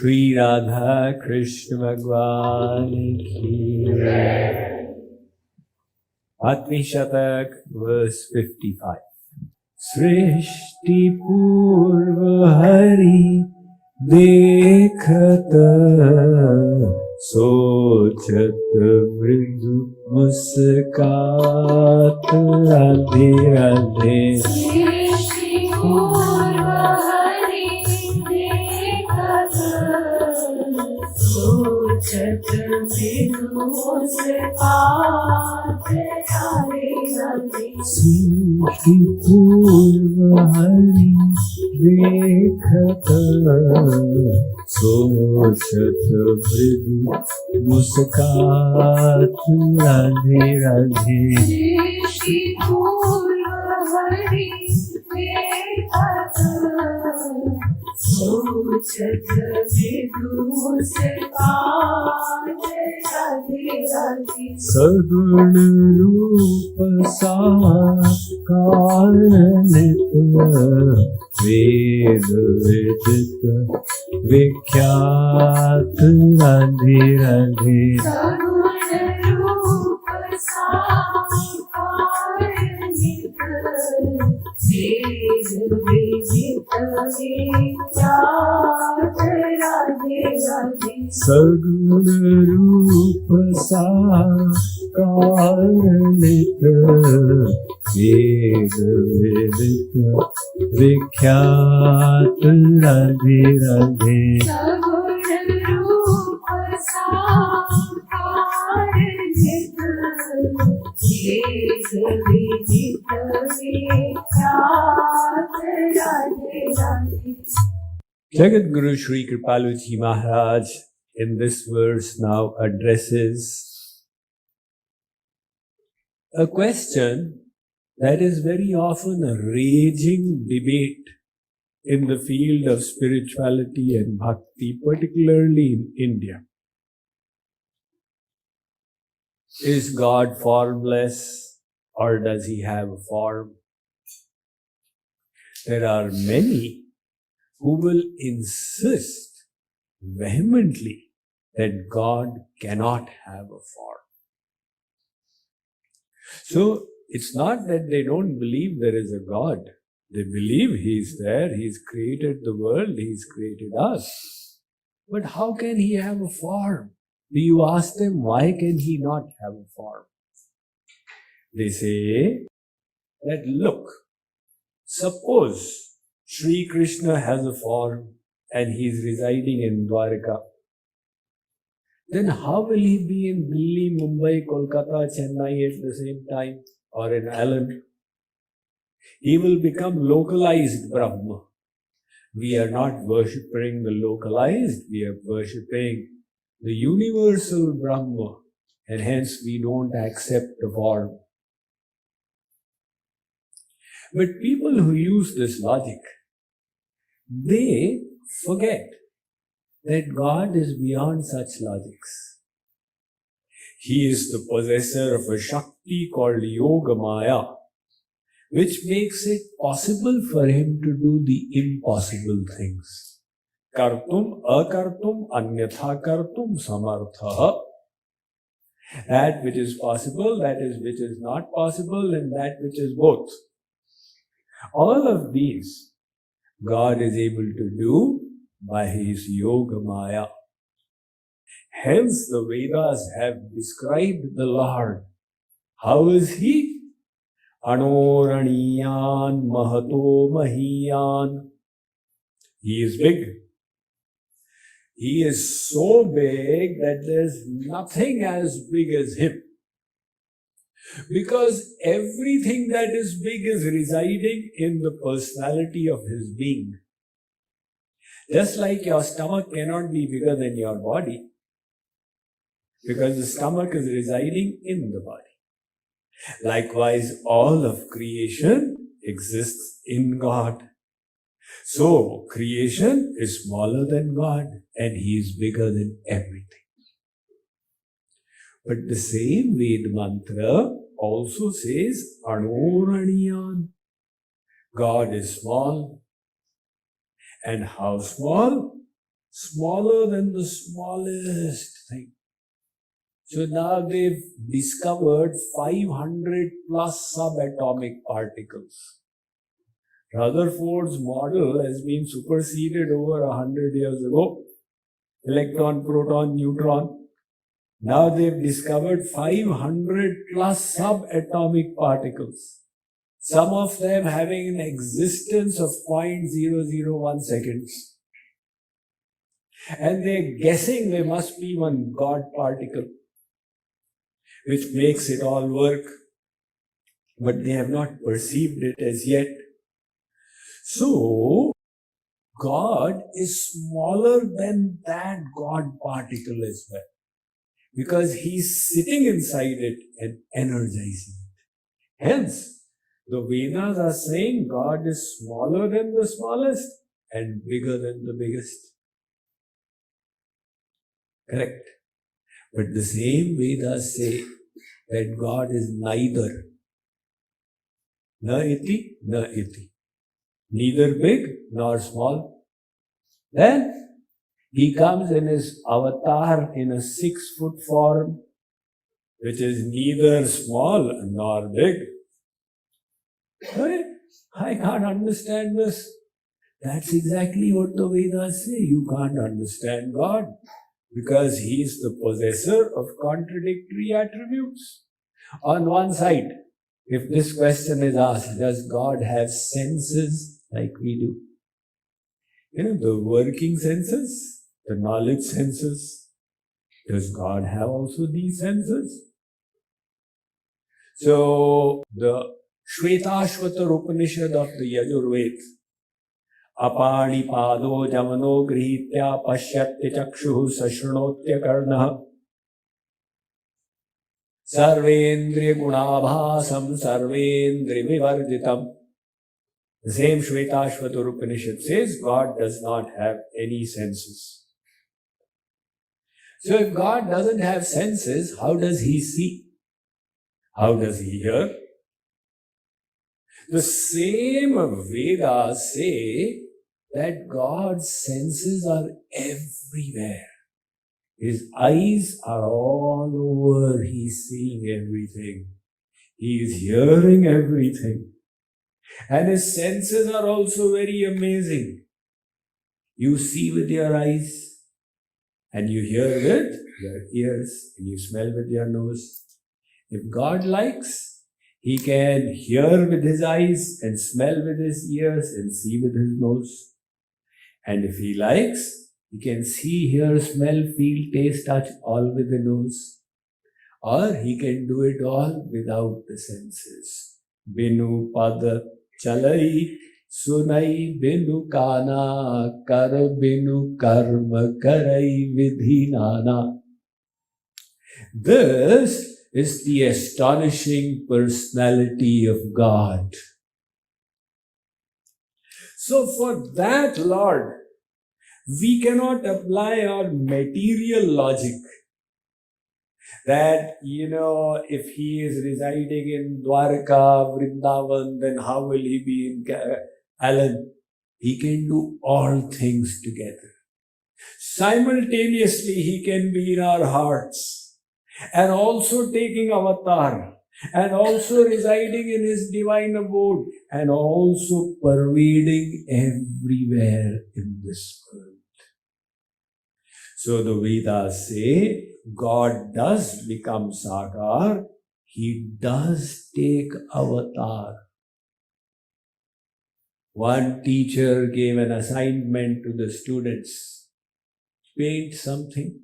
Shri Radha Krishna Bhagwan Ki Bhakti Shatak, verse 55. Srishti Purva Hari Dekhat Sochat Vridhu Muskat Radhe Radhe. Srishti Purva Hari Dekhat Sochat Vridhu Muskat Radhe Radhe. Srishti Purva Hari Dekhat Sochat Vridhu Muskat Radhe Radhe. Srishti Purva Hari Dekhat Sochat Vridhu Muskat Radhe Radhe. Sagun Rupa Sakar Nitya Ved Vidita Vikhyat Radhe Radhe. Sadhana Rupa Sakar Nitya Ved Vidita Vikhyat Radhe Radhe. Sagun Rupa Sakar Nitya Ved Vidita Vikhyat Radhe Radhe. Sadhana Rupa Sakar Nitya Ved Vidita Vikhyat Radhe Radhe. Jagat Guru Sri Kripaluji Maharaj in this verse now addresses a question that is very often a raging debate in the field of spirituality and bhakti, particularly in India. Is God formless or does he have a form? There are many who will insist vehemently that God cannot have a form. So it's not that they don't believe there is a God. They believe He's there, He's created the world, He's created us. But how can He have a form? Do you ask them, why can He not have a form? They say that, look, suppose Sri Krishna has a form and he is residing in Dwarka. Then how will he be in Delhi, Mumbai, Kolkata, Chennai at the same time, or in Allen? He will become localized Brahma. We are not worshipping the localized, we are worshipping the universal Brahma, and hence we don't accept the form. But people who use this logic, they forget that God is beyond such logics. He is the possessor of a Shakti called Yoga Maya, which makes it possible for him to do the impossible things. Kartum akartum anyatha kartum samartha. That which is possible, that is which is not possible, and that which is both. All of these God is able to do by His Yoga Maya. Hence the Vedas have described the Lord. How is He? Anoraniyan Mahato Mahiyan. He is big. He is so big that there's nothing as big as Him. Because everything that is big is residing in the personality of His being. Just like your stomach cannot be bigger than your body, because the stomach is residing in the body. Likewise, all of creation exists in God. So, creation is smaller than God and He is bigger than everything. But the same Ved mantra also says, Anoraniyan. God is small. And how small? smaller than the smallest thing. So now they've discovered 500 plus subatomic particles. Rutherford's model has been superseded over 100 years ago. Electron, proton, neutron. Now they've discovered 500 plus subatomic particles. Some of them having an existence of 0.001 seconds. And they're guessing there must be one God particle, which makes it all work. But they have not perceived it as yet. So, God is smaller than that God particle as well. Because He's sitting inside it and energizing it. Hence, the Vedas are saying God is smaller than the smallest and bigger than the biggest. Correct. But the same Vedas say that God is neither. Na iti, na iti. Neither big nor small. Then He comes in His avatar in a 6-foot form, which is neither small nor big. I can't understand this. That's exactly what the Vedas say. You can't understand God because He is the possessor of contradictory attributes. On one side, if this question is asked, does God have senses like we do? You know, the working senses, the knowledge senses. Does God have also these senses? So, the Shvetashvatar Upanishad of the Yajurveda, Apani Pado Jamano Grihitya Pashyatya Chakshuhu Sashrunotya Karnaha Sarvendriya Gunabhasam Sarvendriya Vivarjitam. The same Shvetashvatar Upanishad says God does not have any senses. So if God doesn't have senses, how does He see? How does He hear? The same Vedas say that God's senses are everywhere. His eyes are all over. He's seeing everything. He is hearing everything. And His senses are also very amazing. You see with your eyes, and you hear with your ears, and you smell with your nose. If God likes, He can hear with His eyes, and smell with His ears, and see with His nose. And if He likes, He can see, hear, smell, feel, taste, touch, all with the nose. Or He can do it all without the senses. Binu pada chalai sunai binu kana kar binu karma karai vidhi nana. This is the astonishing personality of God. So for that Lord, we cannot apply our material logic that, if He is residing in Dwarka, Vrindavan, then how will He be in Alan? He can do all things together. Simultaneously, He can be in our hearts and also taking avatar and also residing in His divine abode and also pervading everywhere in this world. So the Vedas say, God does become Sakar, He does take avatar. One teacher gave an assignment to the students, paint something.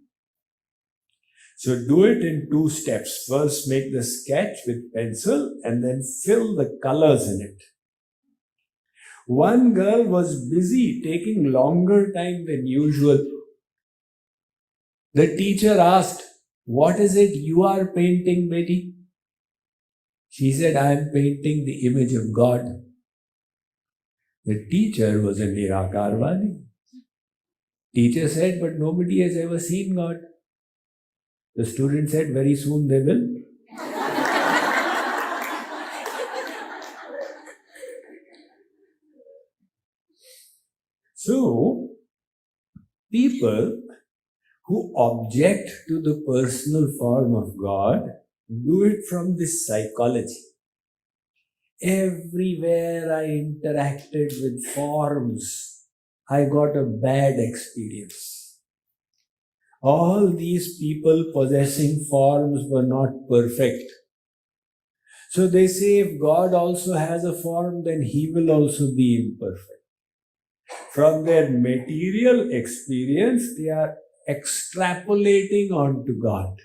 So do it in 2 steps. First make the sketch with pencil and then fill the colors in it. One girl was busy taking longer time than usual. The teacher asked, "What is it you are painting, Betty?" She said, "I am painting the image of God." The teacher was a Nirakarvadi. Teacher said, "But nobody has ever seen God." The student said, "Very soon they will." So, People who object to the personal form of God do it from this psychology. Everywhere I interacted with forms, I got a bad experience. All these people possessing forms were not perfect. So they say if God also has a form, then he will also be imperfect. From their material experience, they are extrapolating onto God.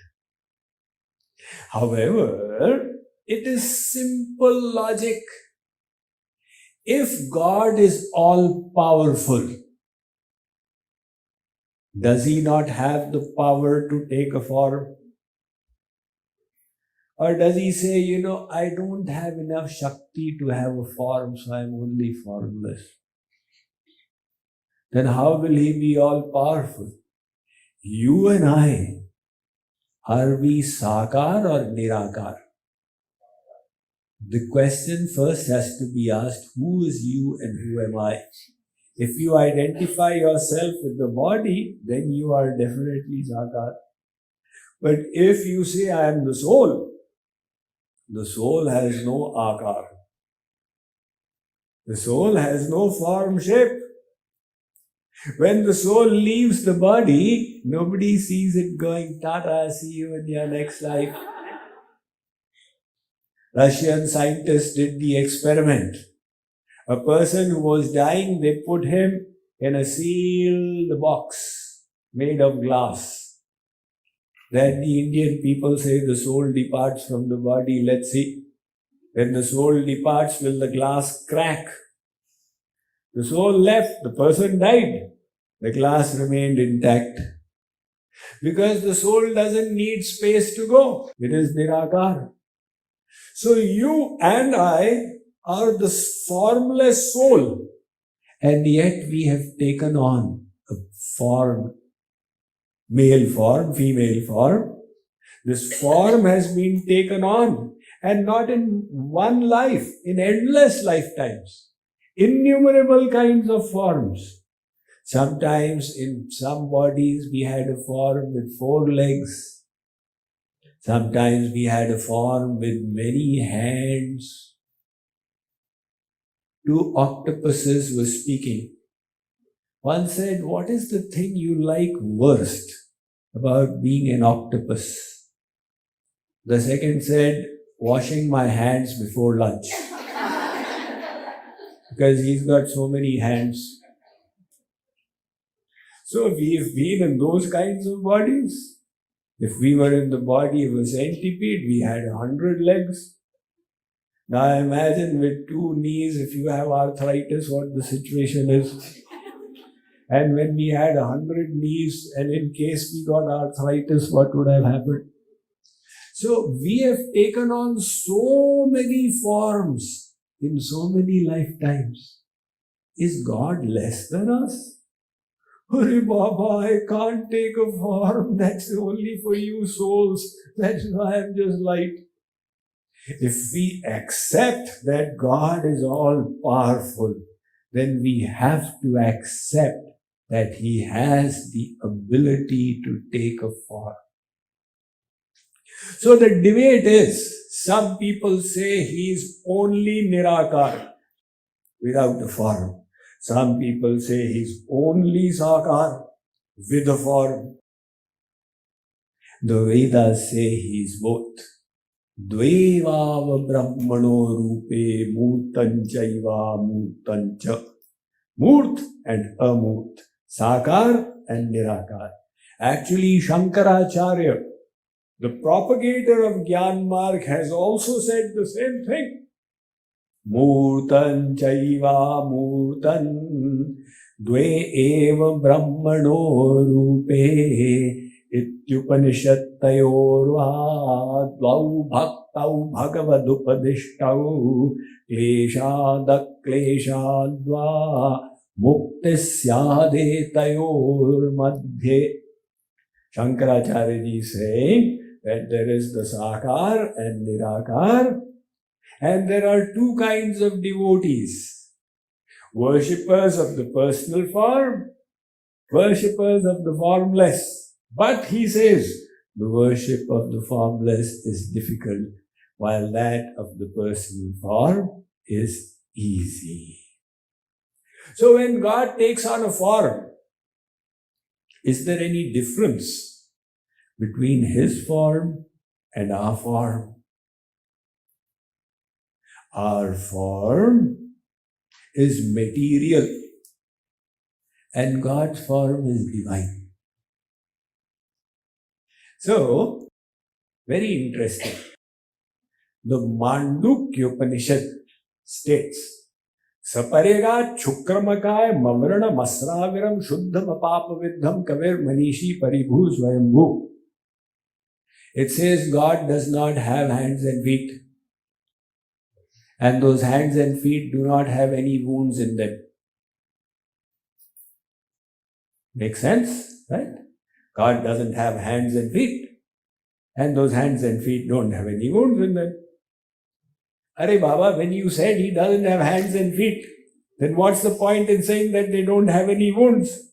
However, it is simple logic. If God is all powerful, does he not have the power to take a form? Or does he say, I don't have enough Shakti to have a form, so I'm only formless? Then how will he be all powerful? You and I, are we Sakar or Nirakar? The question first has to be asked, who is you and who am I? If you identify yourself with the body, then you are definitely Sakar. But if you say, I am the soul has no Akar. The soul has no form, shape. When the soul leaves the body, nobody sees it going, Tata, see you in your next life. Russian scientists did the experiment. A person who was dying, they put him in a sealed box made of glass. Then the Indian people say the soul departs from the body. Let's see. When the soul departs, will the glass crack? The soul left, the person died. The glass remained intact. Because the soul doesn't need space to go. It is Nirakar. So you and I are the formless soul. And yet we have taken on a form, male form, female form. This form has been taken on, and not in one life, in endless lifetimes. Innumerable kinds of forms. Sometimes in some bodies we had a form with 4 legs. Sometimes we had a form with many hands. 2 octopuses were speaking. One said, what is the thing you like worst about being an octopus? The second said, washing my hands before lunch. Because he's got so many hands. So we've been in those kinds of bodies. If we were in the body of a centipede, we had 100 legs. Now imagine with 2 knees, if you have arthritis, what the situation is. And when we had 100 knees, and in case we got arthritis, what would have happened? So we have taken on so many forms in so many lifetimes. Is God less than us? Hare Baba, I can't take a form. That's only for you souls. That's why I'm just light. If we accept that God is all powerful, then we have to accept that he has the ability to take a form. So the debate is, some people say he is only Nirakar, without a form. Some people say he's only Sakar, with a form. The Vedas say he's both. Dvevava brahmano rupe murtanchaiva murtancha. Murt and amurt. Sakar and Nirakar. Actually, Shankaracharya, the propagator of Gyan Marg, has also said the same thing. Murtan chaiva murtan dve eva brahmano rupe ityupanishattayorva dvau bhaktau bhagavadupadishtau kleshadakleshadva muktisyadetayor madhye. Shankaracharya ji is saying that there is the Sakar and Nirakar, and there are 2 kinds of devotees. Worshippers of the personal form, worshippers of the formless. But he says, the worship of the formless is difficult, while that of the personal form is easy. So when God takes on a form, is there any difference between his form and our form? Our form is material and God's form is divine. So, very interesting. The Mandukya Upanishad states, Saparega Chukramakaya Mavrana Masraviram Shuddham Apapavidham Kavir Manishi Paribhu Swayambhu. It says God does not have hands and feet. And those hands and feet do not have any wounds in them. Makes sense, right? God doesn't have hands and feet. And those hands and feet don't have any wounds in them. Arey Baba, when you said he doesn't have hands and feet, then what's the point in saying that they don't have any wounds?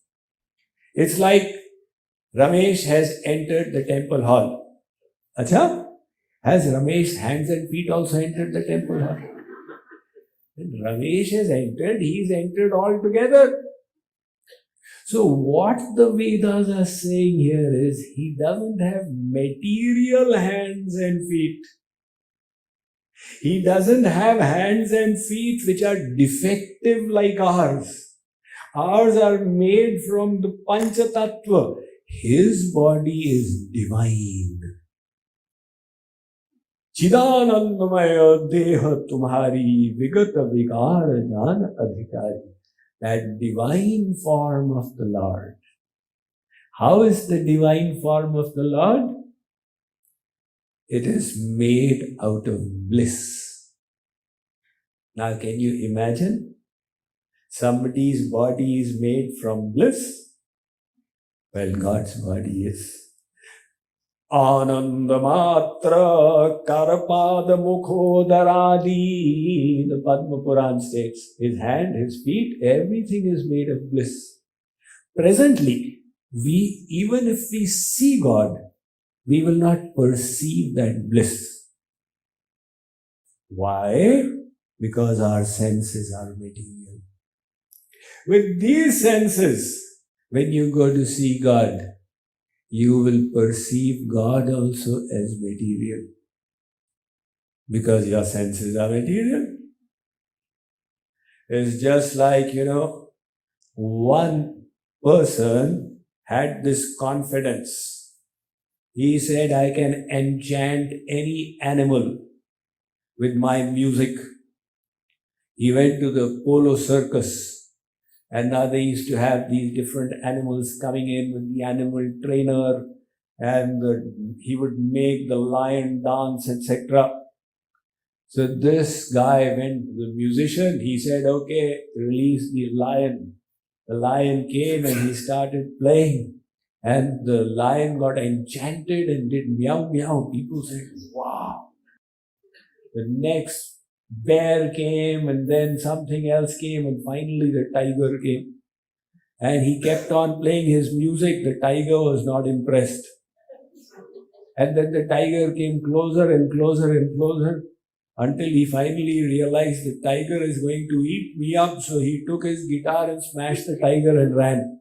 It's like Ramesh has entered the temple hall. Acha? Has Ramesh's hands and feet also entered the temple hall? When Ramesh has entered, he's entered all together. So what the Vedas are saying here is, he doesn't have material hands and feet. He doesn't have hands and feet which are defective like ours. Ours are made from the Panchatattva. His body is divine. Chidanandamaya deha tumhari vigata vigara jana adhikari. That divine form of the Lord. How is the divine form of the Lord? It is made out of bliss. Now can you imagine? Somebody's body is made from bliss. Well, God's body is. Anandamatra Karapada Mukhodaradi. The Padma Puran states, his hand, his feet, everything is made of bliss. Presently, even if we see God, we will not perceive that bliss. Why? Because our senses are material. With these senses, when you go to see God, you will perceive God also as material. Because your senses are material. It's just like, one person had this confidence. He said, I can enchant any animal with my music. He went to the polo circus, and now they used to have these different animals coming in with the animal trainer, and he would make the lion dance, etc. So this guy went to the musician. He said, okay, release the lion. The lion came and he started playing. And the lion got enchanted and did meow meow. People said, wow. The next bear came, and then something else came, and finally the tiger came. And he kept on playing his music. The tiger was not impressed. And then the tiger came closer and closer and closer until he finally realized the tiger is going to eat me up. So he took his guitar and smashed the tiger and ran.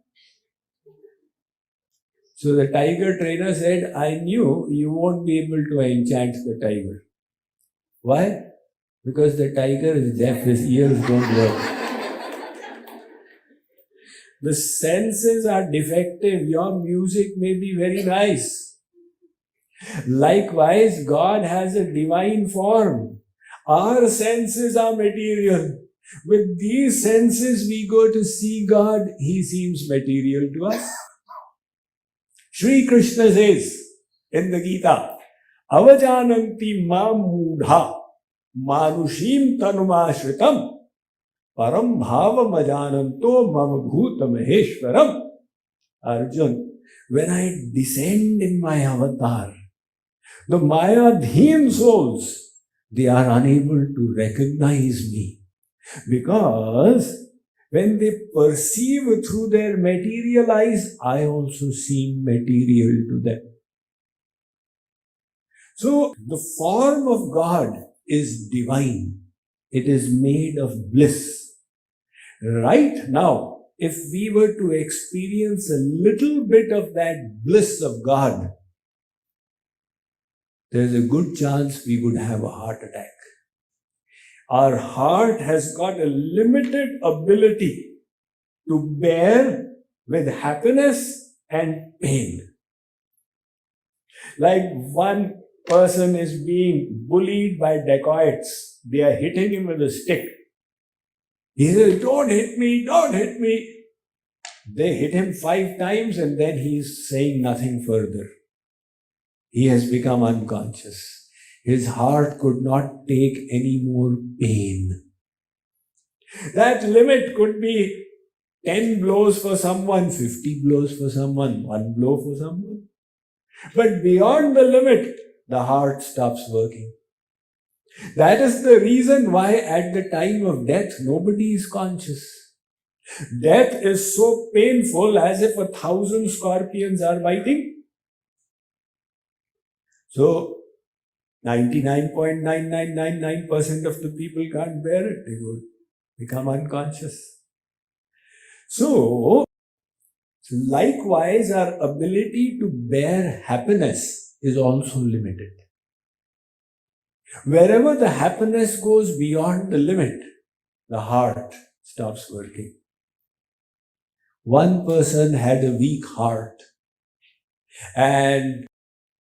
So the tiger trainer said, I knew you won't be able to enchant the tiger. Why? Because the tiger is deaf, his ears don't work. The senses are defective. Your music may be very nice. Likewise, God has a divine form. Our senses are material. With these senses, we go to see God. He seems material to us. Shri Krishna says in the Gita, Avajananti ma mudha manushim tanumashritam param bhava majananto mama bhuta maheshwaram. Arjun, when I descend in my avatar, the Mayadhin souls, they are unable to recognize me because When they perceive through their material eyes, I also seem material to them. So the form of God is divine. It is made of bliss. Right now, if we were to experience a little bit of that bliss of God, there's a good chance we would have a heart attack. Our heart has got a limited ability to bear with happiness and pain. Like one person is being bullied by dacoits. They are hitting him with a stick. He says, don't hit me, don't hit me. They hit him 5 times and then he is saying nothing further. He has become unconscious. His heart could not take any more pain. That limit could be 10 blows for someone, 50 blows for someone, 1 blow for someone. But beyond the limit, the heart stops working. That is the reason why at the time of death, nobody is conscious. Death is so painful as if 1,000 scorpions are biting. So, 99.9999% of the people can't bear it. They would become unconscious. So, likewise, our ability to bear happiness is also limited. Wherever the happiness goes beyond the limit, the heart stops working. One person had a weak heart and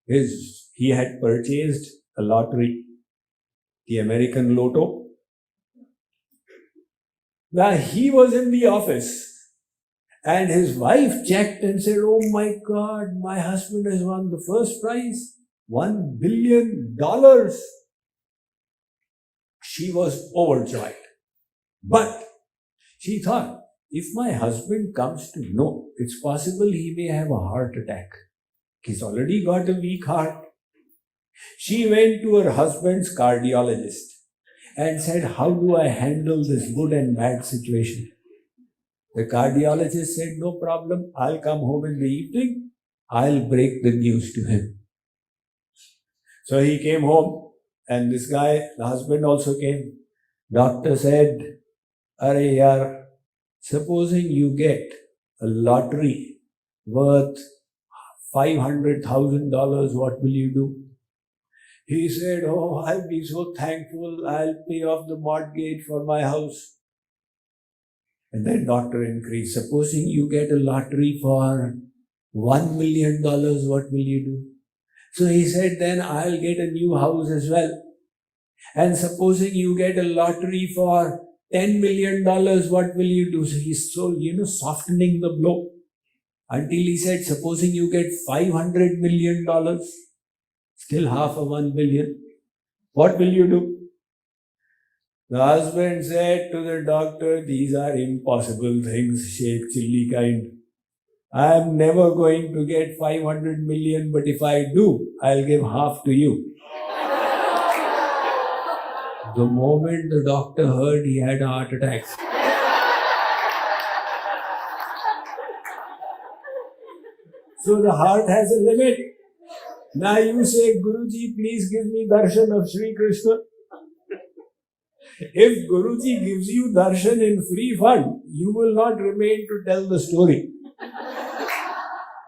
he had purchased a lottery, the American Lotto. Now he was in the office and his wife checked and said, oh my God, my husband has won the first prize, $1 billion. She was overjoyed. But she thought, if my husband comes to know, it's possible he may have a heart attack. He's already got a weak heart. She went to her husband's cardiologist and said, how do I handle this good and bad situation? The cardiologist said, no problem. I'll come home in the evening. I'll break the news to him. So he came home and this guy, the husband also came. Doctor said, Are yaar, supposing you get a lottery worth $500,000, what will you do? He said, oh, I'll be so thankful. I'll pay off the mortgage for my house. And then doctor increased. Supposing you get a lottery for $1 million, what will you do? So he said, then I'll get a new house as well. And supposing you get a lottery for $10 million, what will you do? So he's so, softening the blow. Until he said, supposing you get $500 million, still half of 1 billion, what will you do? The husband said to the doctor, these are impossible things, Sheikh Chilli kind. I am never going to get 500 million, but if I do, I'll give half to you. The moment the doctor heard, he had a heart attack. So the heart has a limit. Now you say, Guruji, please give me darshan of Sri Krishna. If Guruji gives you darshan in free fund, you will not remain to tell the story.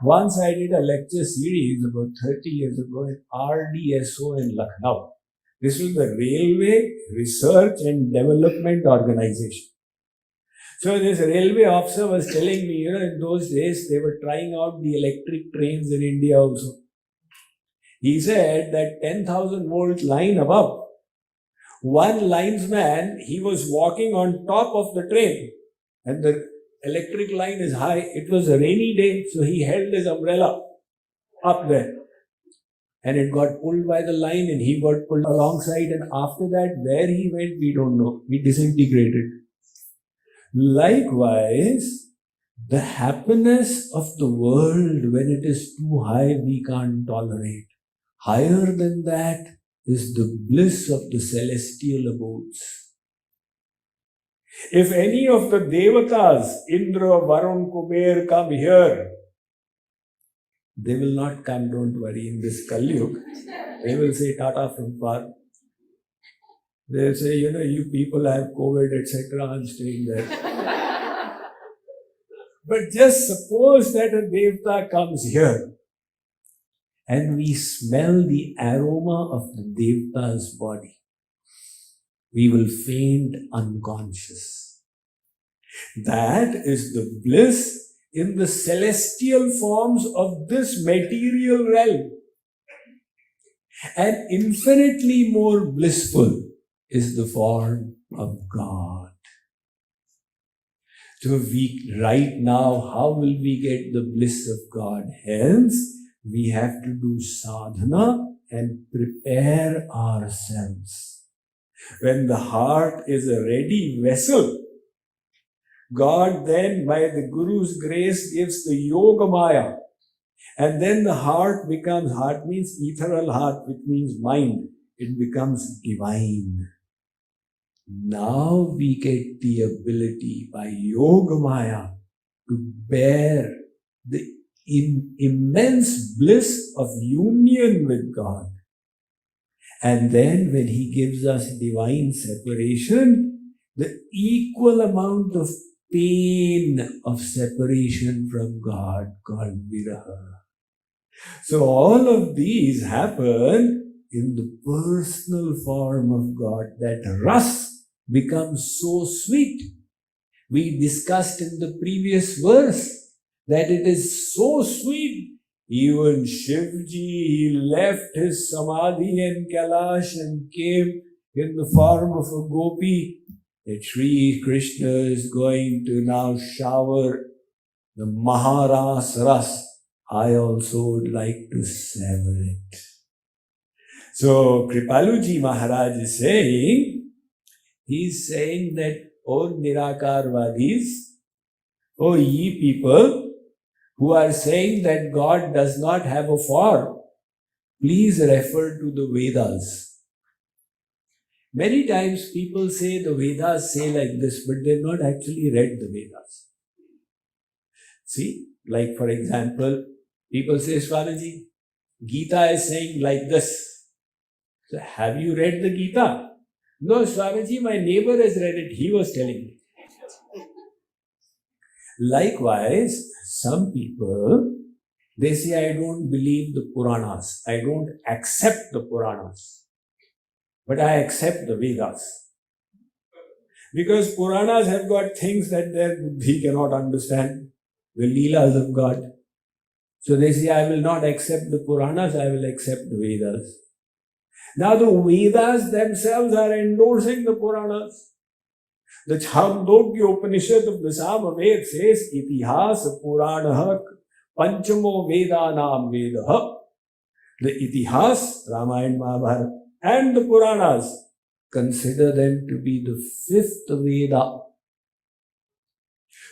Once I did a lecture series about 30 years ago in RDSO in Lucknow. This was the Railway Research and Development Organization. So this railway officer was telling me, in those days they were trying out the electric trains in India also. He said that 10,000 volt line above, one linesman, he was walking on top of the train and the electric line is high. It was a rainy day, so he held his umbrella up there. And it got pulled by the line and he got pulled alongside, and after that, where he went, we don't know. We disintegrated. Likewise, the happiness of the world, when it is too high, we can't tolerate. Higher than that is the bliss of the celestial abodes. If any of the Devatas, Indra, Varun, Kuber, come here, they will not come, don't worry, in this Kali Yuga. They will say Tata from far. They will say, you people have COVID, etc. I'm staying there. But just suppose that a Devata comes here and we smell the aroma of the Devata's body. We will faint unconscious. That is the bliss in the celestial forms of this material realm. And infinitely more blissful is the form of God. So right now, how will we get the bliss of God? Hence, we have to do sadhana and prepare ourselves. When the heart is a ready vessel, God then, by the Guru's grace, gives the Yoga Maya. And then the heart means ethereal heart, which means mind. It becomes divine. Now we get the ability by Yoga Maya to bear the immense bliss of union with God. And then when He gives us divine separation, the equal amount of pain of separation from God called viraha. So all of these happen in the personal form of God. That ras becomes so sweet. We discussed in the previous verse that it is so sweet. Even Shivji, he left his samadhi in Kailash and came in the form of a gopi. That Sri Krishna is going to now shower the Maharas Ras. I also would like to savor it. So Kripaluji Maharaj is saying, he's saying that, O Nirakarvadis, O ye people who are saying that God does not have a form, please refer to the Vedas. Many times people say the Vedas say like this, but they've not actually read the Vedas. See, like for example, people say, Swamiji, Gita is saying like this. So have you read the Gita? No, Swamiji, my neighbor has read it. He was telling me. Likewise, some people, they say, I don't believe the Puranas. I don't accept the Puranas. But I accept the Vedas. Because Puranas have got things that their buddhi cannot understand. The Leelas of God. So they say, I will not accept the Puranas, I will accept the Vedas. Now the Vedas themselves are endorsing the Puranas. The Chandogya Upanishad of the Samaved says, Itihasa Puranaha Panchamo Vedanam Vedaha. The Itihas, Ramayana, Mahabharata, and the Puranas, consider them to be the fifth Veda.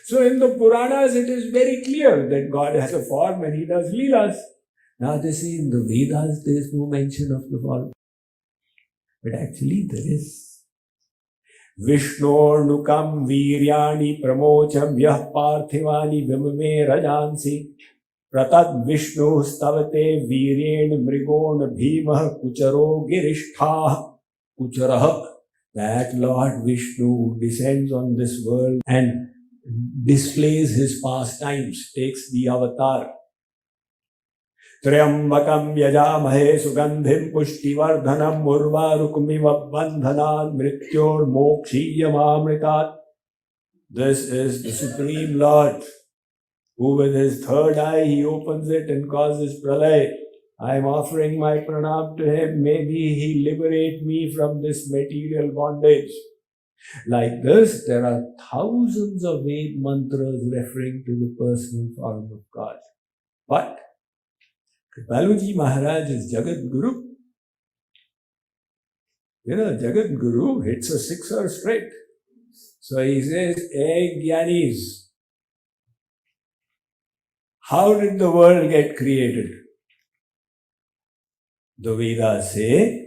So in the Puranas, it is very clear that God has a form and He does Leelas. Now they say in the Vedas, there is no mention of the form. But actually there is. Vishnornukam viryani pramocham yah parthivani vimame rajansi pratad vishnu stavate viryen mrigon bhimah kucharo girishtha kucharah. That Lord Vishnu descends on this world and displays His pastimes, takes the avatar. Triyambakam yajamahe sugandhim pushtivardhanam urvarukmiva bandhanan mrityor mokshiyamamritat. This is the Supreme Lord, who with His third eye, He opens it and causes pralay. I am offering my pranam to Him. Maybe He liberate me from this material bondage. Like this, there are thousands of Ved mantras referring to the personal form of God. But Kripaluji Maharaj is Jagat Guru. Jagat Guru hits a sixer straight. So he says, Hey Gyanis, how did the world get created? The Vedas say,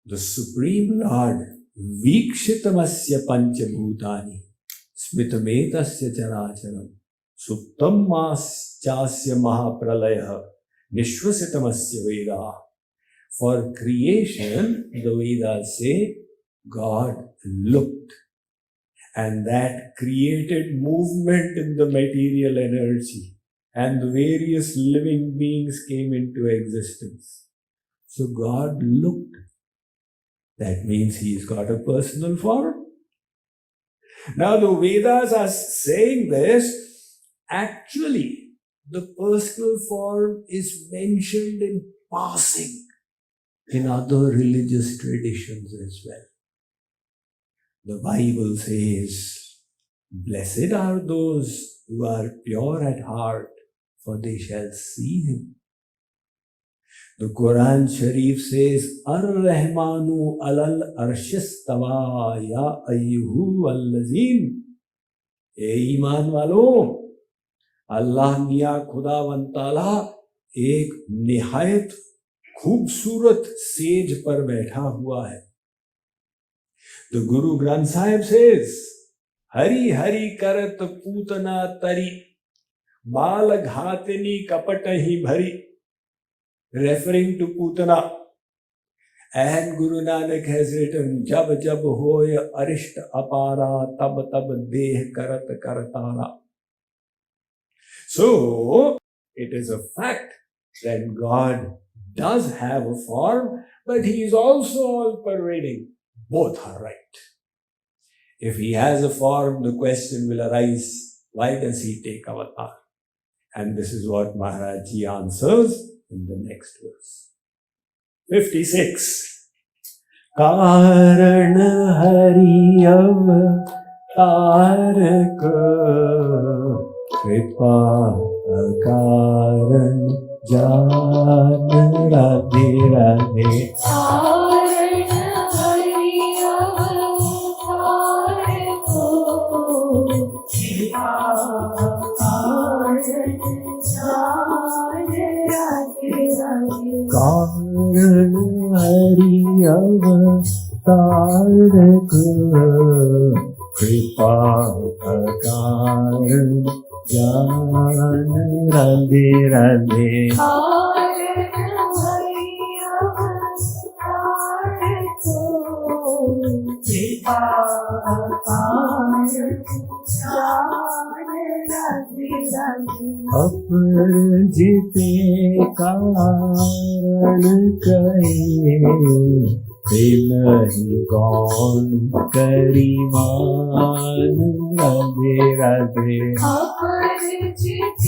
the Supreme Lord Vikshitamasya panchabhutani smitametasya characharam suptam chasya mahapralaya nishvasitamasya veda. For creation, the Vedas say, God looked, and that created movement in the material energy, and the various living beings came into existence. So God looked. That means He's got a personal form. Now the Vedas are saying this. Actually, the personal form is mentioned in passing in other religious traditions as well. The Bible says, blessed are those who are pure at heart, for they shall see Him. The Quran Sharif says, Ar-Rahmanu alal arshistawa ya ayyuhu al-lazim. E iman walo, Allah Miya Khudawan Taala एक निहायत खूबसूरत says पर बैठा हुआ है. The Guru Granth Sahib says, Hari Hari karat putana tari, bal ghatini kapatahi bhari, referring to Putana. And Guru Nanak has written, Jab jab hoy arisht apara, tab tab deh karat karatara. So, it is a fact that God does have a form, but He is also all-pervading. Both are right. If He has a form, the question will arise, why does He take avatar? And this is what Maharaj Ji answers in the next verse. 56. Karan hari avatar ko kripa karan jaan radhe radhe. Karan hari avatar ko kripa karan jaan radhe radhe. अपरजिते कारण कहे तिलहि कौन करिमान राधे राधे. अपरजिते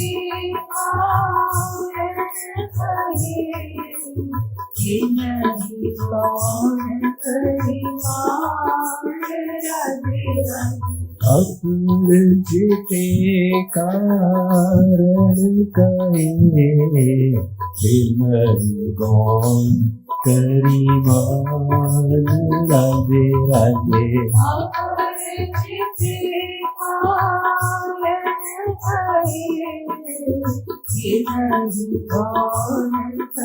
कारण कहे तिलहि कौन करिमान राधे राधे. अपरजिते कारण कहे तिलहि कौन करिमान राधे राधे. अपरजिते कारण कहे तिलहि कौन करिमान राधे राधे.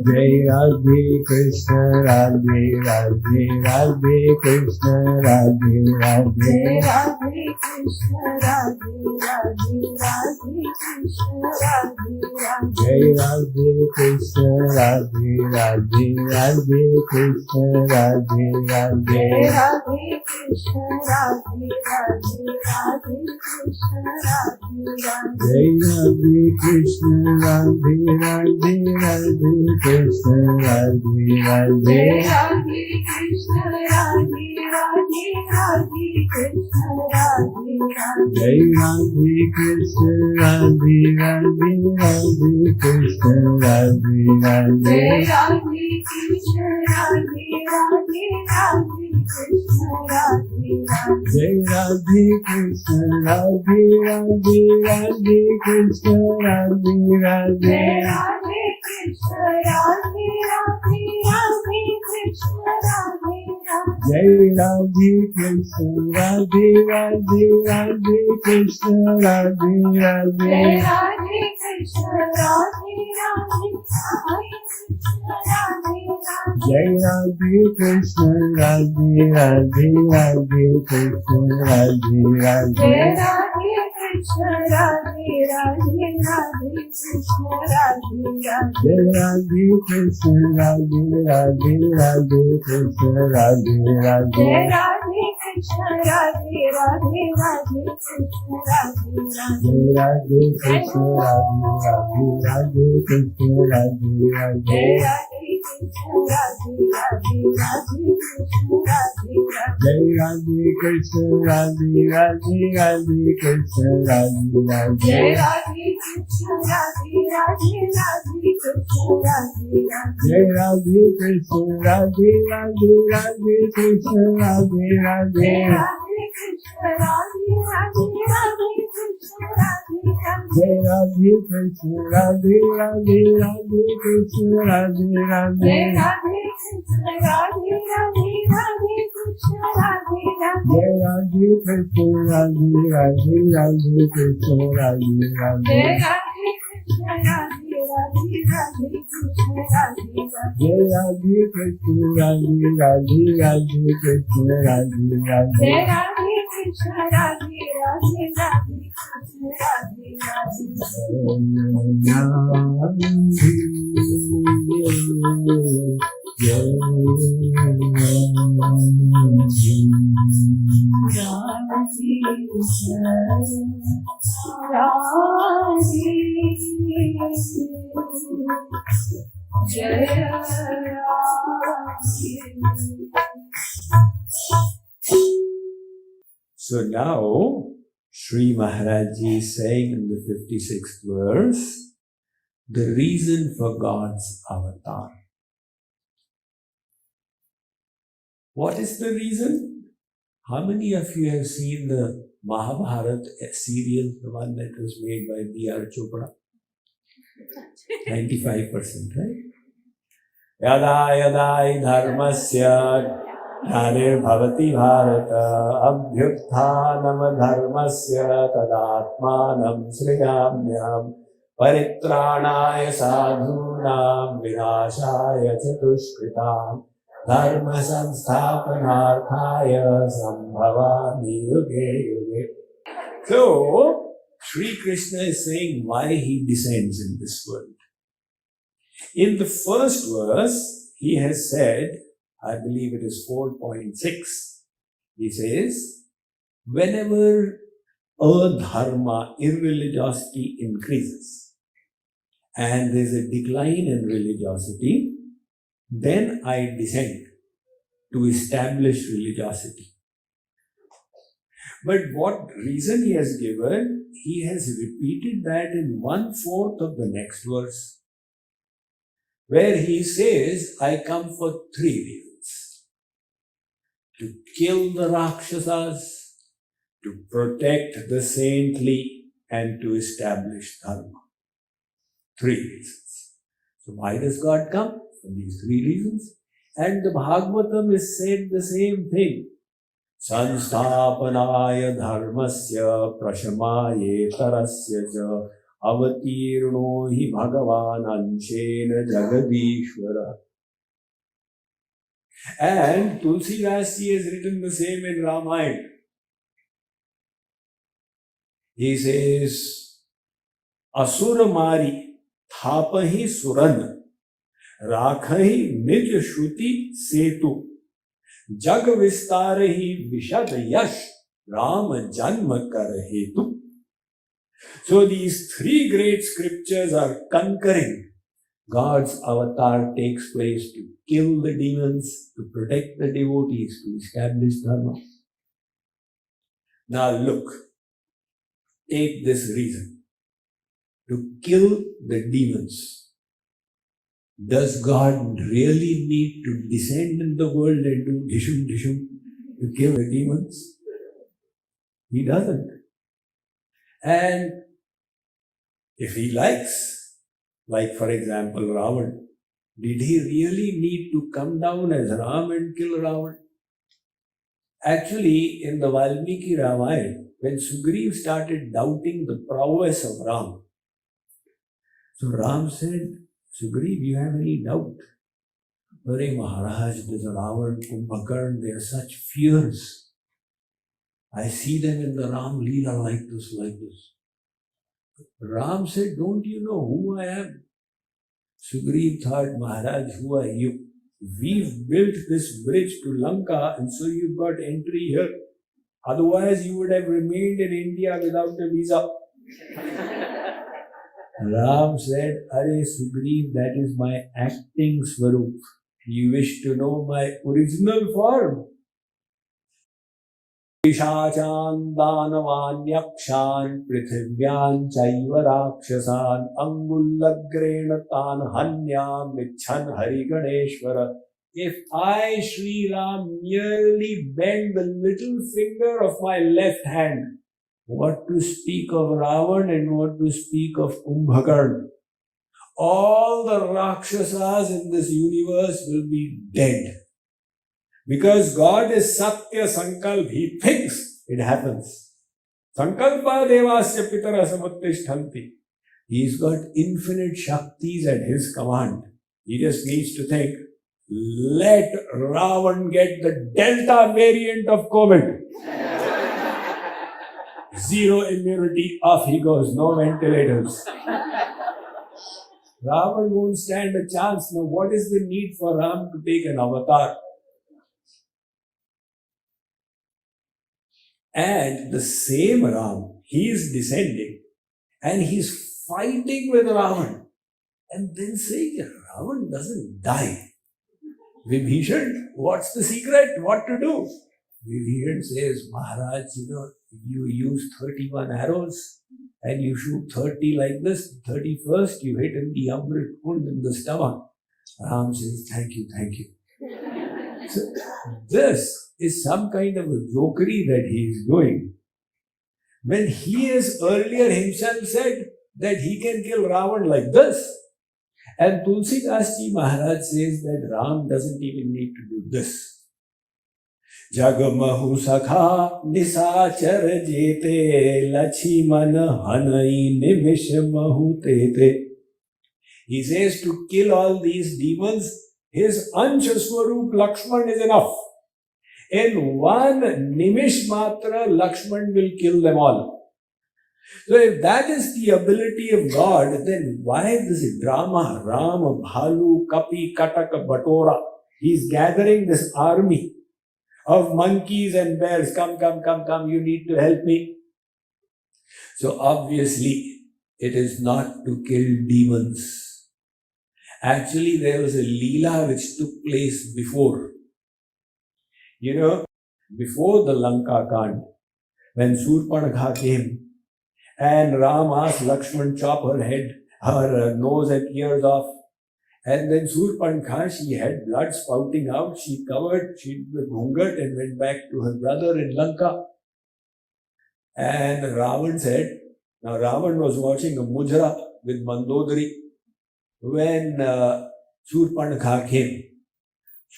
जय राधे कृष्ण राधे राधे राधे कृष्ण राधे राधे. राधे कृष्ण राधे राधे राधे कृष्ण राधे राधे. जय राधे कृष्ण राधे राधे राधे कृष्ण राधे राधे. राधे कृष्ण राधे राधे राधे कृष्ण राधे राधे. जय राधे कृष्ण राधे राधे राधे कृष्ण राधे राधे. राधे कृष्ण राधे राधे राधे कृष्ण राधे राधे. जय राधे कृष्ण राधे राधे राधे कृष्ण राधे राधे. राधे कृष्ण राधे राधे राधे कृष्ण राधे राधे. जय राधे कृष्ण राधे राधे राधे कृष्ण राधे राधे. राधे कृष्ण राधे राधे राधे कृष्ण राधे राधे. जय Radhe Krishna Radhe Radhe Radhe Krishna Radhe Radhe. Radhe Krishna Radhe Radhe Radhe Krishna Radhe Radhe. Jai Radhe Krishna Radhe Radhe Radhe Krishna Radhe Radhe Jai Radhe Krishna Radhe Radhe Radhe Krishna Radhe Radhe Jai Radhe Krishna Radhe Radhe Radhe Krishna Radhe Radhe Jai Radhe Krishna Radhe Radhe Radhe Krishna Radhe Radhe Jai Radhe Krishna Radhe Radhe Radhe Krishna Radhe Radhe Jai Radhe Krishna Radhe Radhe Radhe Krishna Radhe Radhe Jai Radhe Krishna Radhe Radhe Radhe Krishna Radhe Radhe Jai Radhe Krishna Radhe Radhe Radhe Krishna Radhe Radhe Jai Radhe Krishna Radhe Radhe Radhe Krishna Radhe Radhe Jai Radhe Krishna Radhe Radhe Radhe Krishna Radhe Radhe Jai Radhe Krishna Radhe Radhe Radhe Krishna Radhe Radhe Jai Radhe Krishna Radhe Radhe Radhe Krishna Radhe Radhe Jai Radhe Krishna Radhe Radhe Radhe Krishna Radhe Radhe Jai Radhe Krishna Radhe Radhe Radhe Krishna Radhe Radhe Jai Radhe Krishna Radhe Radhe Radhe Krishna Radhe Radhe Jai Radhe Krishna Radhe Radhe Radhe Krishna Radhe Radhe Radhe Krishna Radhe Jai Radhe So now, Sri Maharaj Ji is saying in the 56th verse, the reason for God's avatar. What is the reason? How many of you have seen the Mahabharata serial, the one that was made by B.R. Chopra? 95%, right? Yada yada hi dharmasya bhavati bharata abhyutthanam dharmasya tadatmanam sriyamyam paritranaya sadhunam vinashaya chadushkritam dharma samsthapanarthaya sambhavami yuge yuge. So, Sri Krishna is saying why he descends in this world. In the first verse, he has said, I believe it is 4.6, he says, whenever adharma, irreligiosity increases, and there is a decline in religiosity, then I descend to establish religiosity. But what reason he has given, he has repeated that in 1/4 of the next verse, where he says, I come for 3 reasons. To kill the Rakshasas, to protect the saintly, and to establish dharma. 3 reasons. So why does God come? For these 3 reasons. And the Bhagavatam is said the same thing. Sansthapanaya dharmasya prashamaye tarasya ja avatirno hi bhagavan anshena jagadishvara. And Tulsidas has written the same in Ramayana. He says, Asura mari thapahi suran rakhahi nij shruti setu jag vistarahi vishad yash ram janma kar hetu. So these 3 great scriptures are concurring. God's avatar takes place to kill the demons, to protect the devotees, to establish dharma. Now look, take this reason. To kill the demons. Does God really need to descend in the world and do dishum dishum to kill the demons? He doesn't. And if he likes, like for example Ravan, did he really need to come down as Ram and kill Ravan? Actually, in the Valmiki Ramayana, when Sugriv started doubting the prowess of Ram, so Ram said, Sugriv, you have any doubt? Hare Maharaj, this Ravan, Kumbhakarna, they are such fierce. I see them in the Ram Leela like this, like this. Ram said, don't you know who I am? Sugriv thought, Maharaj, who are you? We've built this bridge to Lanka and so you've got entry here. Otherwise you would have remained in India without a visa. Ram said, Are Sugriv, that is my acting swarup. You wish to know my original form? Pishachan Danavanyakshan Prithivyan Chaiva Rakshasan Angullagrena Tan Hanyam Michan Hari Ganeshwara. If I, Sri Ram, merely bend the little finger of my left hand, what to speak of Ravan and what to speak of Kumbhakarna? All the Rakshasas in this universe will be dead. Because God is Satya Sankalp, He thinks, it happens. Sankalpa devasya pitara samuttishtanti. He's got infinite Shaktis at His command. He just needs to think, let Ravan get the Delta variant of COVID. Zero immunity, off he goes, no ventilators. Ravan won't stand a chance. Now, what is the need for Ram to take an avatar? And the same Ram, he is descending and he's fighting with Ravan and then saying, Ravan doesn't die. Vibhishan, what's the secret? What to do? Vibhishan says, Maharaj, you use 31 arrows and you shoot 30 like this. 31st, you hit in the Amrit Kund in the stomach. Ram says, thank you, thank you. So, this is some kind of a jokery that he is doing. When he has earlier himself said that he can kill Ravan like this. And Tulsidas Ji Maharaj says that Ram doesn't even need to do this. Jagamahu sakha nisachar jete lachiman hanai nimishamahu tete. He says to kill all these demons, his Ansha Swarup Lakshman is enough. In one Nimish Matra, Lakshman will kill them all. So if that is the ability of God, then why this drama? Rama, Bhalu, Kapi, Kataka, Batora. He's gathering this army of monkeys and bears. Come, you need to help me. So obviously, it is not to kill demons. Actually, there was a Leela which took place before. Before the Lanka Kand, when Surpanakha came, and Ram asked Lakshman, chop her head, her nose and ears off. And then Surpanakha, she had blood spouting out. She covered with ghungat and went back to her brother in Lanka. And Ravan said, now Ravan was watching a mujra with Mandodari. When Surpanakha came,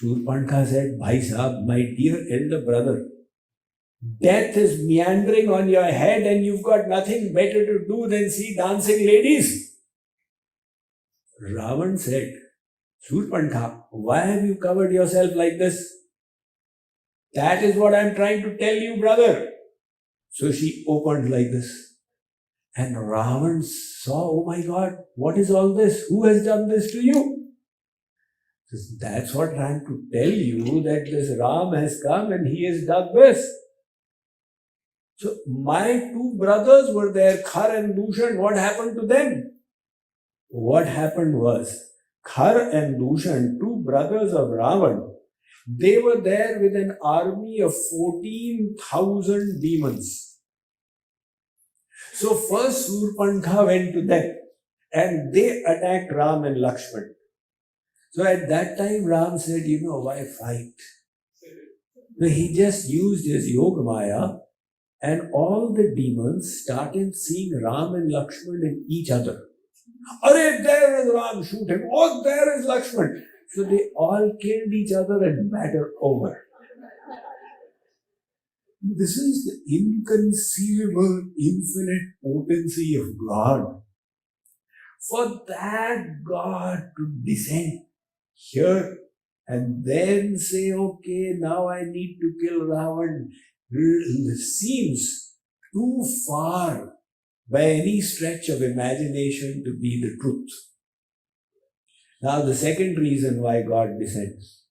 Surpanakha said, Bhai Sahab, my dear elder brother, death is meandering on your head and you've got nothing better to do than see dancing ladies. Ravan said, Surpanakha, why have you covered yourself like this? That is what I'm trying to tell you, brother. So she opened like this. And Ravan saw, oh my God, what is all this? Who has done this to you? That's what I'm trying to tell you, that this Ram has come and he has done this. So my two brothers were there, Khar and Dushan. What happened to them? What happened was, Khar and Dushan, two brothers of Ravan, they were there with an army of 14,000 demons. So first Surpanakha went to them and they attacked Ram and Lakshman. So at that time Ram said, why fight? So he just used his Yoga Maya and all the demons started seeing Ram and Lakshman in each other. Arey, there is Ram, shoot him. Oh, there is Lakshman. So they all killed each other and matter over. This is the inconceivable, infinite potency of God. For that God to descend here and then say, okay, now I need to kill Ravan, seems too far by any stretch of imagination to be the truth. Now the second reason why God descends,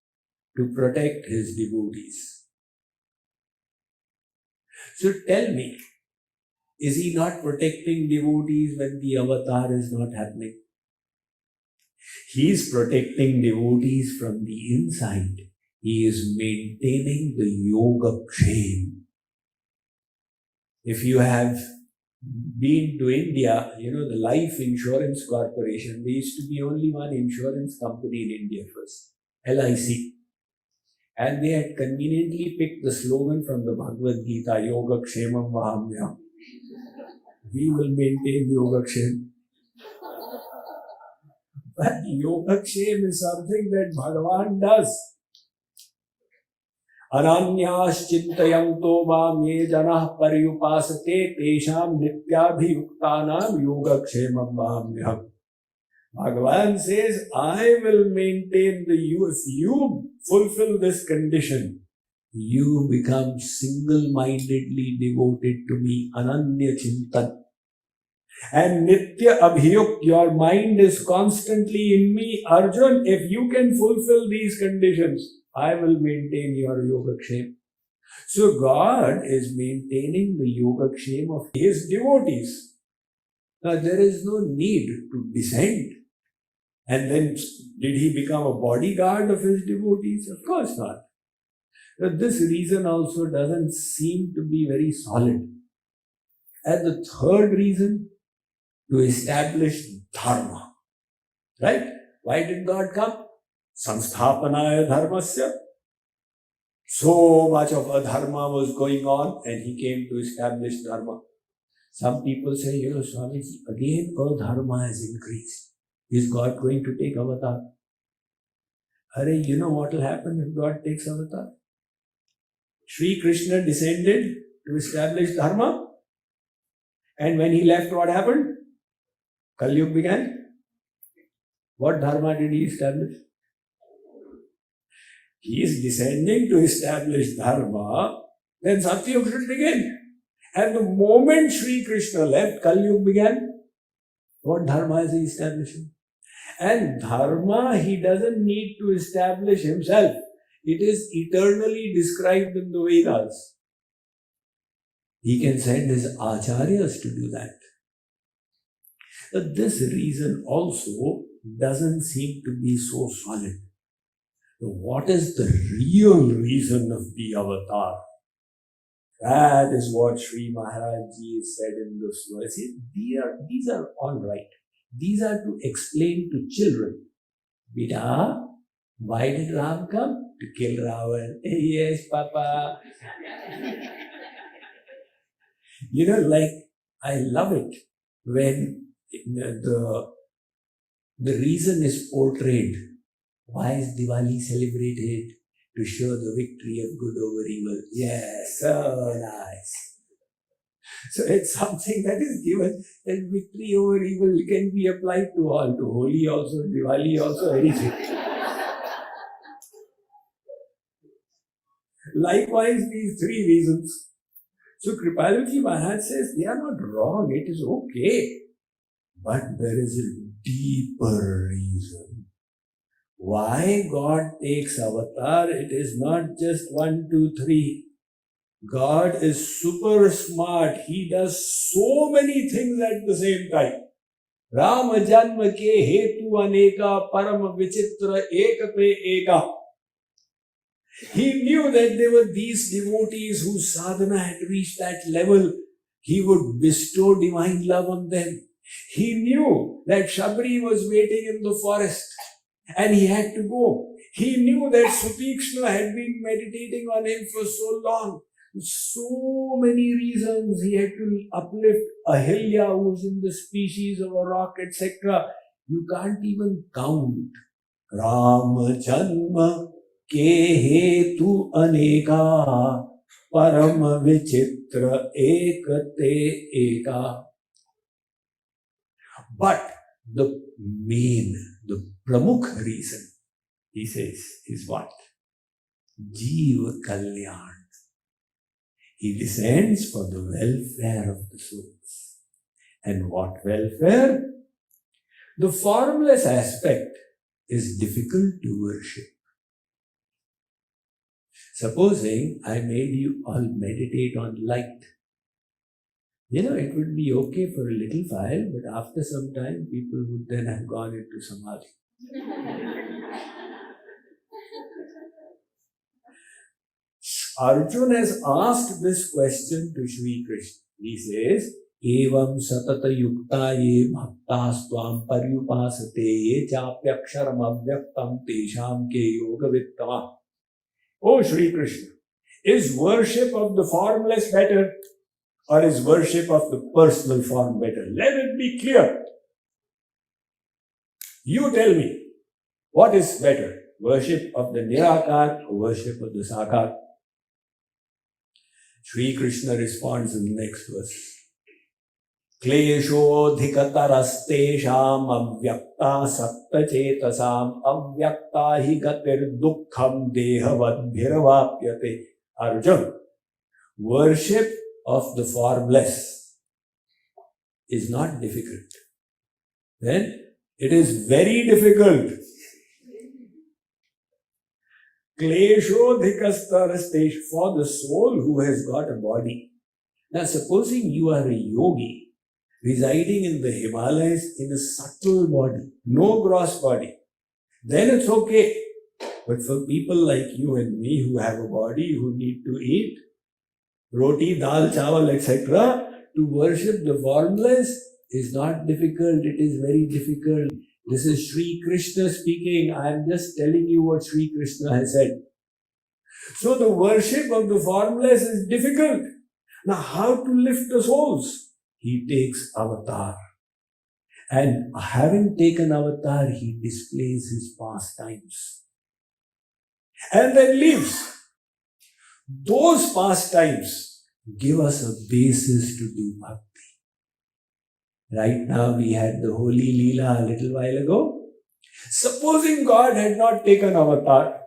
to protect his devotees. So tell me, is he not protecting devotees when the avatar is not happening? He is protecting devotees from the inside. He is maintaining the yoga chain. If you have been to India, the Life Insurance Corporation, there used to be only one insurance company in India first, LIC. And they had conveniently picked the slogan from the Bhagavad Gita, Yoga Kshemam Vahamyam. We will maintain Yoga Kshem. But Yoga Kshem is something that Bhagavan does. Ananyas chintayanto mam ye janah paryupasate tesham nityabhiyuktanam yoga kshemam vahamyam. Bhagavan says, I will maintain if you fulfill this condition, you become single-mindedly devoted to me, ananya chintan. And nitya abhiyuk, your mind is constantly in me. Arjun, if you can fulfill these conditions, I will maintain your yogakshem. So God is maintaining the yogakshem of his devotees. Now there is no need to descend. And then did he become a bodyguard of his devotees? Of course not. But this reason also doesn't seem to be very solid. And the third reason, to establish dharma. Right? Why did God come? Samsthapanaya dharmasya. So much of adharma was going on and he came to establish dharma. Some people say, Swamiji, again adharma has increased. Is God going to take avatar? You know what will happen if God takes avatar? Sri Krishna descended to establish dharma. And when he left, what happened? Kali-yuga began. What dharma did he establish? He is descending to establish dharma, then Satyuga should begin. And the moment Sri Krishna left, Kali-yuga began. What dharma is he establishing? And dharma he doesn't need to establish himself. It is eternally described in the Vedas. He can send his acharyas to do that. But this reason also doesn't seem to be so solid. So what is the real reason of the avatar? That is what Sri Maharaj Ji said in this verse. These are all right. These are to explain to children. Beta, why did Ram come? To kill Ravan. Yes, Papa. I love it when the reason is portrayed. Why is Diwali celebrated? To show the victory of good over evil. Yes, so nice. So it's something that is given, that victory over evil can be applied to all, to Holi also, Diwali also, anything. Likewise, these three reasons. So Kripaluji Maharaj says they are not wrong, it is okay. But there is a deeper reason. Why God takes avatar, it is not just 1, 2, 3. God is super smart. He does so many things at the same time. Rama janma ke hetu aneka param vichitra ekate eka. He knew that there were these devotees whose sadhana had reached that level. He would bestow divine love on them. He knew that Shabri was waiting in the forest and he had to go. He knew that Sutikshna had been meditating on him for so long. So many reasons. He had to uplift Ahilya, who was in the species of a rock, etc. You can't even count. Rama janma ke hetu aneka param vichitra ekate eka. But the pramukh reason he says, is what? Jiva Kalyan. He descends for the welfare of the souls. And what welfare? The formless aspect is difficult to worship. Supposing I made you all meditate on light. It would be okay for a little while, but after some time, people would then have gone into samadhi. Arjuna has asked this question to Sri Krishna. He says, Evam satata yukta ye bhaktas tvam paryupasate ye chapyaksharam avyaktam tesham ke yoga vittama. Oh Sri Krishna, is worship of the formless better or is worship of the personal form better? Let it be clear. You tell me, what is better? Worship of the Nirakar or worship of the Sakar? Sri Krishna responds in the next verse. Kleshodhikatarastesham avyakta sakta chetasam avyakta hi gatir dukkham dehavat bhiravapyate. Arjuna, worship of the formless is not difficult. Then it is very difficult. Kleshodhikastarastesh, for the soul who has got a body. Now supposing you are a yogi residing in the Himalayas in a subtle body, no gross body, then it's okay. But for people like you and me who have a body, who need to eat roti, dal, chawal, etc., to worship the formless is not difficult. It is very difficult. This is Sri Krishna speaking. I am just telling you what Sri Krishna has said. So the worship of the formless is difficult. Now how to lift the souls? He takes avatar. And having taken avatar, he displays his pastimes. And then leaves. Those pastimes give us a basis to do bhakti. Right now we had the holy Leela a little while ago. Supposing God had not taken avatar,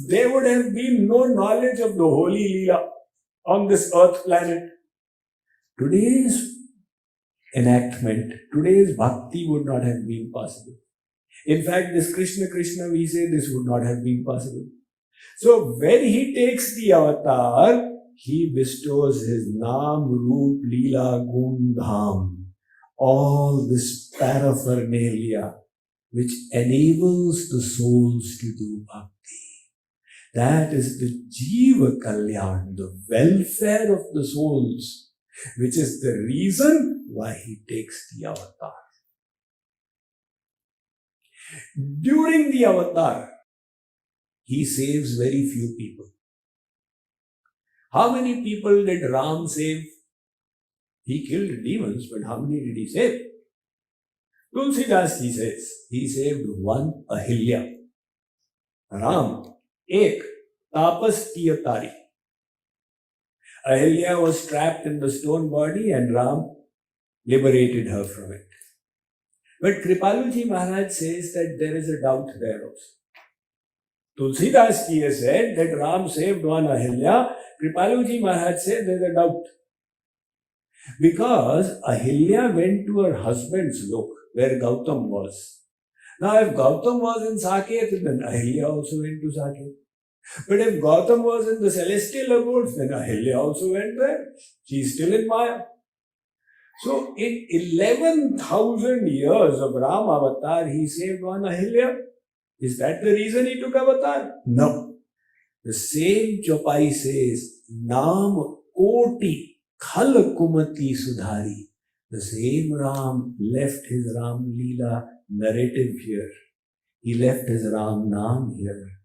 there would have been no knowledge of the holy Leela on this earth planet. Today's enactment, today's bhakti would not have been possible. In fact, this Krishna Krishna, we say this would not have been possible. So when he takes the avatar, he bestows his Naam, Roop, Leela, Gun, Dham. All this paraphernalia which enables the souls to do bhakti. That is the Jiva Kalyan, the welfare of the souls, which is the reason why he takes the avatar. During the avatar, he saves very few people. How many people did Ram save? He killed demons, but how many did he save? Tulsidas, he says, he saved one Ahilya. Ram, ek, tapas tiyatari. Ahilya was trapped in the stone body and Ram liberated her from it. But Kripaluji Maharaj says that there is a doubt there also. Tulsidas ji has said that Ram saved one Ahilya. Kripaluji Maharaj said there is a doubt. Because Ahilya went to her husband's lok, where Gautam was. Now if Gautam was in Saket, then Ahilya also went to Saket. But if Gautam was in the celestial abodes, then Ahilya also went there. She is still in Maya. So in 11,000 years of Ram avatar, he saved one Ahilya. Is that the reason he took avatar? No. The same Chopai says, Naam Koti Khal Kumati Sudhari. The same Ram left his Ram Leela narrative here. He left his Ram Naam here.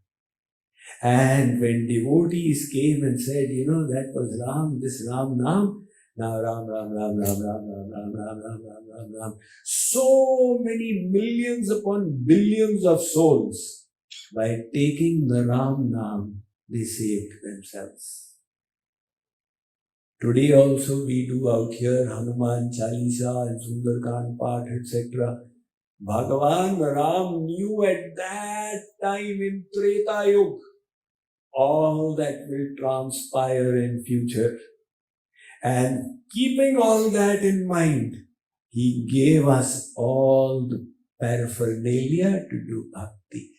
And when devotees came and said, that was Ram, this Ram Naam, now Ram, Ram, Ram, Ram, Ram, Ram, Ram, Ram, Ram, Ram, Ram, Ram. So many millions upon billions of souls, by taking the Ram Naam, they saved themselves. Today also we do out here Hanuman Chalisa and Sundarkand Path, etc. Bhagavan Ram knew at that time in Treta Yuga all that will transpire in future. And keeping all that in mind, he gave us all the paraphernalia to do bhakti.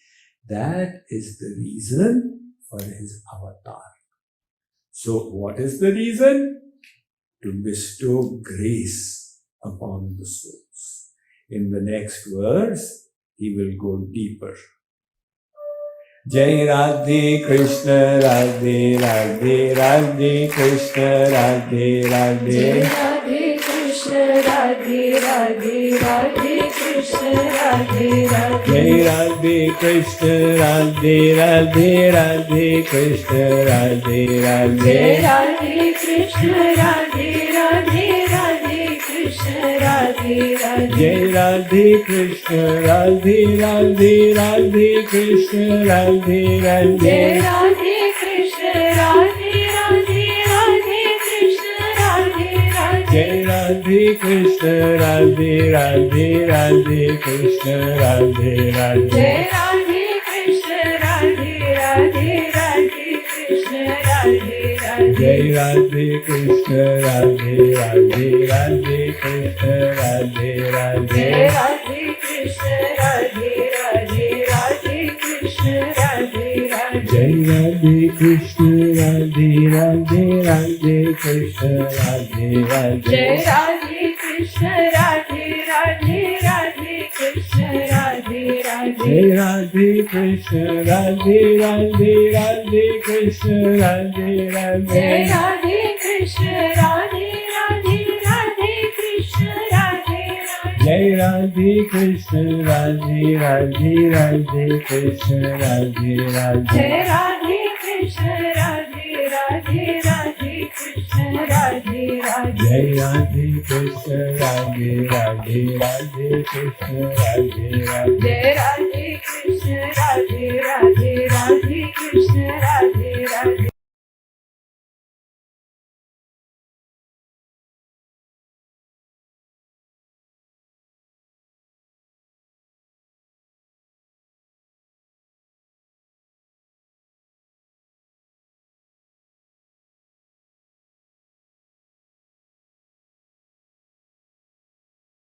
That is the reason for his avatar. So what is the reason? To bestow grace upon the souls. In the next verse, he will go deeper. Jai Radhe Krishna Radhe Radhe Radhe Krishna Radhe Radhe Jai Radhe Krishna Radhe Radhe Radhe Krishna Radhe Radhe Jai Radhe Krishna Radhe Radhe Radhe Krishna Radhe Radhe Jai Radhe Krishna Radhe Radhe Radhe Krishna Radhe Radhe Jai Radhe Krishna Radhe Radhe Radhe Krishna Radhe Radhe Jai Radhe Krishna Radhe Radhe Radhe Krishna Radhe Radhe Jai Radhe Krishna Radhe Radhe Radhe Krishna Radhe Radhe Jai Radhe Krishna Radhe Radhe Radhe Krishna Radhe Radhe Jai Radhe Krishna Radhe Radhe Radhe Krishna Radhe Radhe Jai Radhe Krishna Radhe Radhe Radhe Krishna Radhe Radhe Jai Radhe Krishna Radhe Radhe Radhe Krishna Radhe Radhe Jai Radhe Krishna Radhe Radhe Radhe Krishna Radhe Radhe Jai Radhe Krishna Radhe Radhe Radhe Krishna Radhe Radhe Jai Radhe Krishna Radhe Radhe Radhe Krishna Radhe Radhe Jai Radhe Krishna Radhe Radhe Radhe Krishna Radhe Radhe Jai Radhe Krishna Radhe Radhe Radhe Krishna Radhe Radhe Jai Radhe Krishna Radhe Radhe Radhe Krishna Radhe Radhe Jai Radhe Krishna Radhe Radhe Radhe Krishna Radhe Radhe